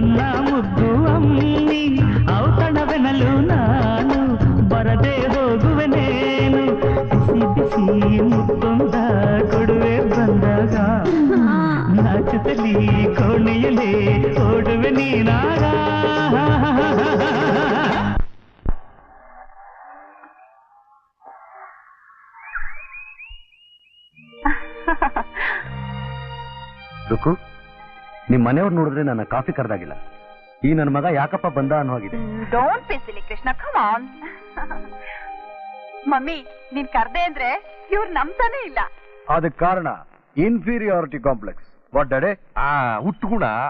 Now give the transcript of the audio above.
ನನ್ನ ಮುದ್ದು ಅಮ್ಮಿ ಔತಣವೆನಲು ನಾನು ಬರದೆ ಹೋಗುವೆನೇನು ಬಿಸಿ ಬಿಸಿ ಮುತ್ತೊಂದ ಕೊಡುವೆ ಬಂದಾಗ ನಾಚುತ್ತಲಿ ಕೋಣೆಯಲ್ಲಿ ಓಡುವೆ ನೀನಾಗ ರುಕು ನಿಮ್ ಮನೆಯವ್ರು ನೋಡಿದ್ರೆ ನನ್ನ ಕಾಫಿ ಕರೆದಾಗಿಲ್ಲ ಈ ನನ್ನ ಮಗ ಯಾಕಪ್ಪ ಬಂದ ಅನ್ನೋ ಹಾಗಿದೆ don't be silly Krishna come on mummy ನೀನ್ ಕರ್ದೆ ಅಂದ್ರೆ ಇವ್ರು ನಂಬ್ತಾನೆ ಇಲ್ಲ ಅದಕ್ಕೆ ಕಾರಣ ಇನ್ಫೀರಿಯಾರಿಟಿ ಕಾಂಪ್ಲೆಕ್ಸ್ ವಾಟ್ ಡ್ಯಾಡಿ ಹುಟ್ಟುಗುಣ